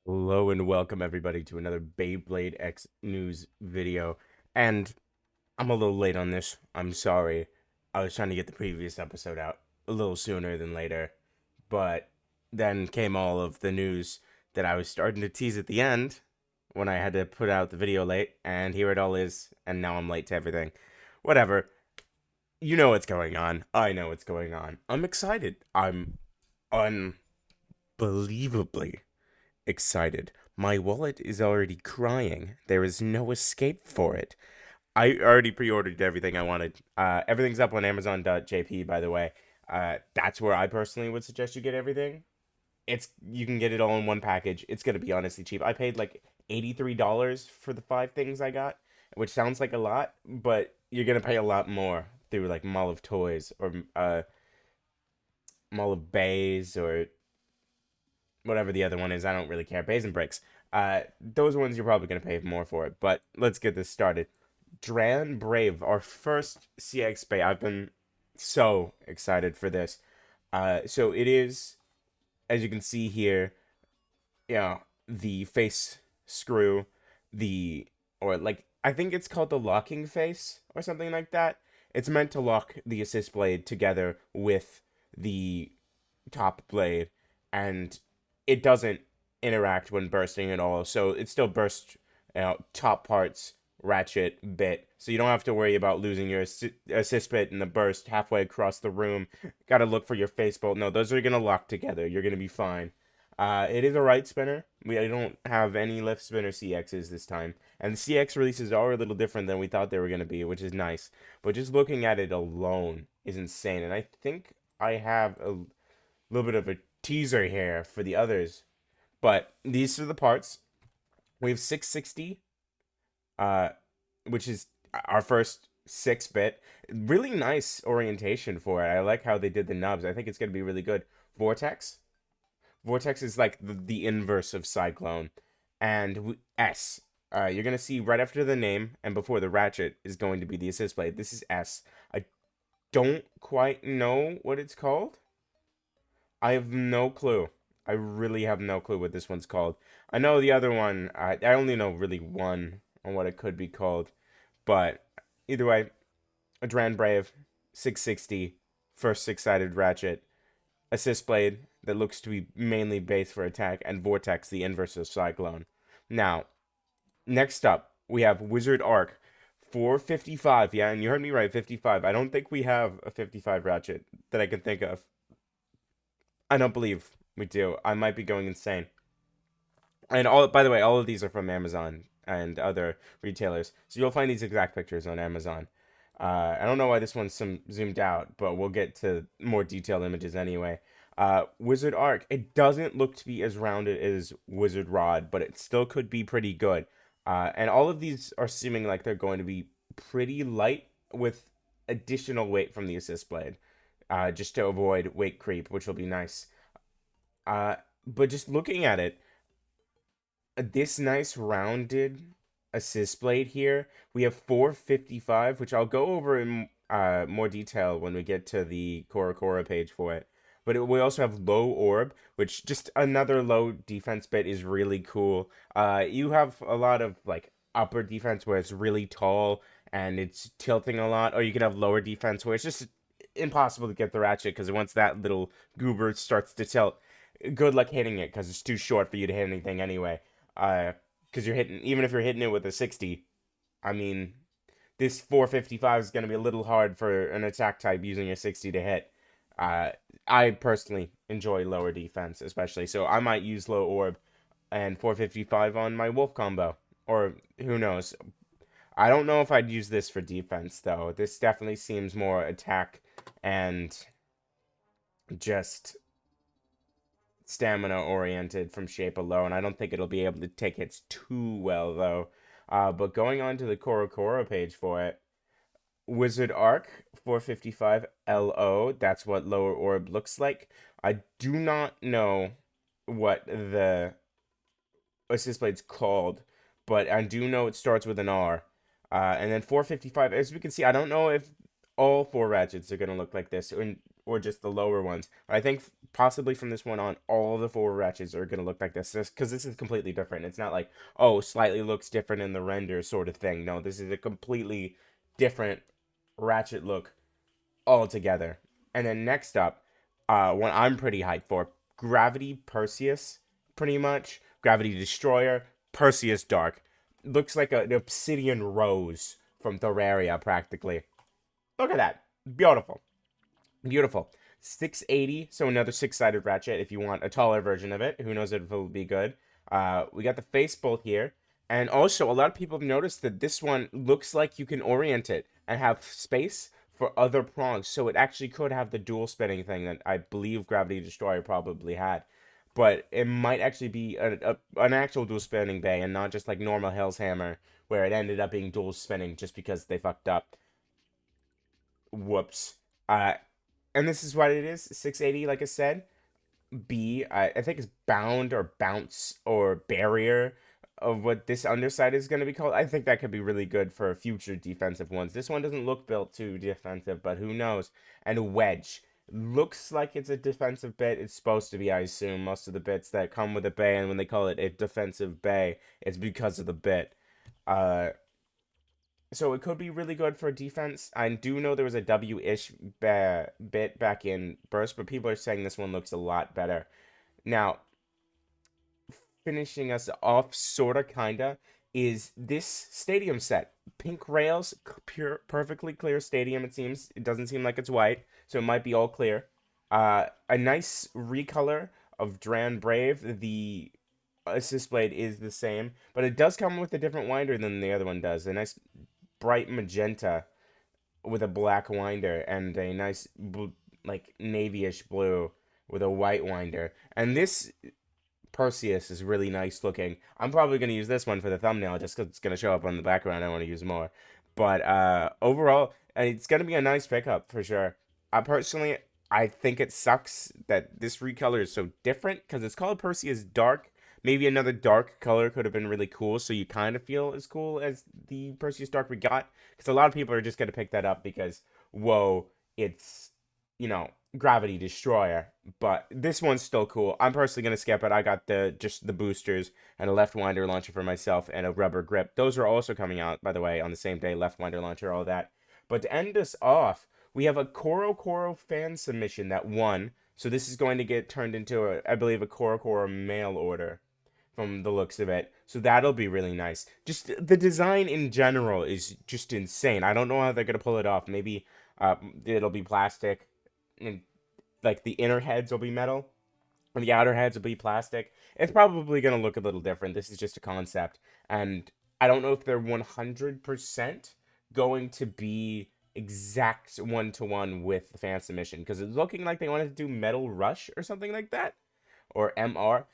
Hello and welcome everybody to another BeybladeX news video. And I'm a little late on this. I'm sorry. I was trying to get the previous episode out a little sooner than later. But then came all of the news that I was starting to tease at the end when I had to put out the video late. And here it all is. And now I'm late to everything. Whatever. You know what's going on. I know what's going on. I'm excited. I'm unbelievably excited. My wallet is already crying. There is no escape for it. I already pre-ordered everything I wanted. Everything's up on Amazon.jp, by the way. That's where I personally would suggest you get everything. You can get it all in one package. It's gonna be honestly cheap. I paid like $83 for the 5 things I got, which sounds like a lot, but you're gonna pay a lot more through like Mall of Toys or Mall of Bays or whatever the other one is. I don't really care. Bays and Bricks. Those ones you're probably gonna pay more for it. But let's get this started. Dran Brave, our first CX Bay. I've been so excited for this. So it is, as you can see here, the face screw, the or like I think it's called the locking face or something like that. It's meant to lock the assist blade together with the top blade, and it doesn't interact when bursting at all. So it still bursts, top parts, ratchet, bit. So you don't have to worry about losing your assist bit in the burst halfway across the room. Got to look for your face bolt. No, those are gonna lock together. You're gonna be fine. It is a right spinner. We don't have any left spinner CXs this time, and the CX releases are a little different than we thought they were gonna be, which is nice. But just looking at it alone is insane, and I think I have a little bit of a teaser here for the others. But these are the parts. We have 660, uh, which is our first 6-bit. Really nice orientation for it. I like how they did the nubs. I think it's going to be really good. Vortex. Vortex is like the inverse of Cyclone. And S. You're going to see right after the name and before the ratchet is going to be the assist blade. This is S. I don't quite know what it's called. I have no clue. I really have no clue what this one's called. I know the other one, I only know really one on what it could be called. But either way, Adran Brave, 660, first six-sided ratchet, assist blade that looks to be mainly base for attack, and Vortex, the inverse of Cyclone. Now, next up, we have Wizard Arc, 455. Yeah, and you heard me right, 55. I don't think we have a 55 ratchet that I can think of. I don't believe we do. I might be going insane. And all, by the way, all of these are from Amazon and other retailers, so you'll find these exact pictures on Amazon. I don't know why this one's some zoomed out, but we'll get to more detailed images anyway. Wizard Arc. It doesn't look to be as rounded as Wizard Rod, but it still could be pretty good. And all of these are seeming like they're going to be pretty light with additional weight from the assist blade, just to avoid weight creep, which will be nice. Uh, but just looking at it, this nice rounded assist blade here, we have 455, which I'll go over in more detail when we get to the Cora page for it. But we also have low orb, which just another low defense bit is really cool. You have a lot of like upper defense where it's really tall and it's tilting a lot, or you can have lower defense where it's just impossible to get the ratchet because once that little goober starts to tilt, good luck hitting it because it's too short for you to hit anything anyway. Because you're hitting, even if you're hitting it with a 60, I mean, this 455 is going to be a little hard for an attack type using a 60 to hit. Uh, I personally enjoy lower defense, especially, so I might use low orb and 455 on my wolf combo, or who knows. I don't know if I'd use this for defense though. This definitely seems more attack and just stamina oriented from shape alone. I don't think it'll be able to take hits too well though. But going on to the Cora page for it, Wizard Arc 455 LO. That's what lower orb looks like. I do not know what the assist blade's called, but I do know it starts with an R. And then 455, as we can see, I don't know if all four ratchets are going to look like this, or just the lower ones. I think possibly from this one on, all of the four ratchets are going to look like this, because this is completely different. It's not like, oh, slightly looks different in the render sort of thing. No, this is a completely different ratchet look altogether. And then next up, one I'm pretty hyped for, Gravity Perseus, pretty much. Gravity Destroyer, Perseus Dark. Looks like an obsidian rose from Terraria, practically. Look at that. Beautiful. Beautiful. 680, so another six-sided ratchet if you want a taller version of it. Who knows if it'll be good. We got the face bolt here. And also, a lot of people have noticed that this one looks like you can orient it and have space for other prongs. So it actually could have the dual spinning thing that I believe Gravity Destroyer probably had. But it might actually be an actual dual spinning bay and not just like normal Hell's Hammer, where it ended up being dual spinning just because they fucked up. Whoops. And this is what it is, 680, like I said. I think it's bound or bounce or barrier of what this underside is going to be called. I think that could be really good for future defensive ones. This one doesn't look built too defensive, but who knows. And wedge. Looks like it's a defensive bit. It's supposed to be, I assume. Most of the bits that come with a bay, and when they call it a defensive bay, it's because of the bit. Uh, so it could be really good for defense. I do know there was a W-ish bit back in Burst, but people are saying this one looks a lot better. Now, finishing us off, sorta, kinda, is this stadium set. Pink rails, pure, perfectly clear stadium, it seems. It doesn't seem like it's white, so it might be all clear. A nice recolor of Dran Brave. The assist blade is the same, but it does come with a different winder than the other one does. A nice bright magenta with a black winder and a nice like navy-ish blue with a white winder. And this Perseus is really nice looking. I'm probably going to use this one for the thumbnail just because it's going to show up on the background. I want to use more. But overall, it's going to be a nice pickup for sure. I think it sucks that this recolor is so different because it's called Perseus Dark. Maybe another dark color could have been really cool, so you kind of feel as cool as the Perseus Dark we got. Because a lot of people are just going to pick that up because, whoa, it's, Gravity Destroyer. But this one's still cool. I'm personally going to skip it. I got just the boosters and a left winder launcher for myself and a rubber grip. Those are also coming out, by the way, on the same day. Left winder launcher, all that. But to end us off, we have a Koro fan submission that won. So this is going to get turned into, I believe, a Koro mail order from the looks of it. So that'll be really nice. Just the design in general is just insane. I don't know how they're going to pull it off. Maybe it'll be plastic and like the inner heads will be metal and the outer heads will be plastic. It's probably going to look a little different. This is just a concept. And I don't know if they're 100% going to be exact one-to-one with the fan submission because it's looking like they wanted to do Metal Rush or something like that. Or MR.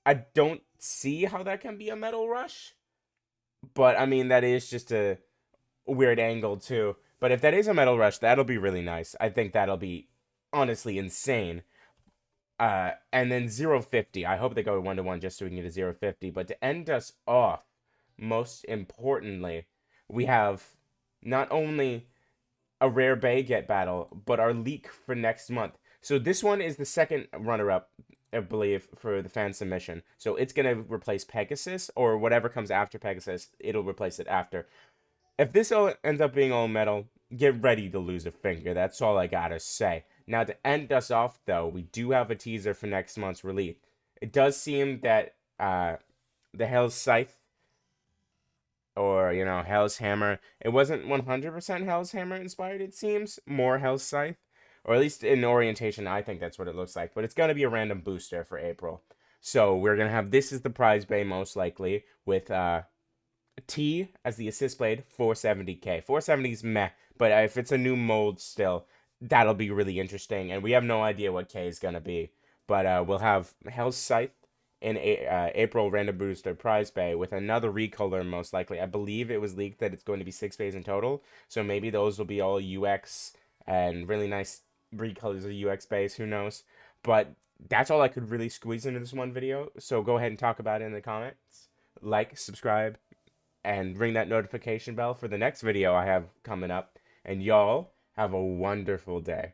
I don't see how that can be a Metal Rush. But, I mean, that is just a weird angle, too. But if that is a Metal Rush, that'll be really nice. I think that'll be, honestly, insane. And then 050. I hope they go 1-to-1 just so we can get a 050. But to end us off, most importantly, we have not only a rare Bay Get battle, but our leak for next month. So this one is the second runner-up, I believe, for the fan submission. So it's going to replace Pegasus, or whatever comes after Pegasus, it'll replace it after. If this all ends up being all metal, get ready to lose a finger. That's all I gotta say. Now, to end us off, though, we do have a teaser for next month's release. It does seem that the Hell's Scythe, or, Hell's Hammer, it wasn't 100% Hell's Hammer inspired, it seems. More Hell's Scythe. Or at least in orientation, I think that's what it looks like. But it's going to be a random booster for April. So we're going to have this as the prize bay, most likely, with T as the assist blade, 470k. 470's meh, but if it's a new mold still, that'll be really interesting. And we have no idea what K is going to be. But we'll have Hell's Scythe in April random booster prize bay with another recolor, most likely. I believe it was leaked that it's going to be 6 bays in total. So maybe those will be all UX and really nice recolors of UX base, who knows. But that's all I could really squeeze into this one video. So go ahead and talk about it in the comments. Like, subscribe, and ring that notification bell for the next video I have coming up. And y'all have a wonderful day.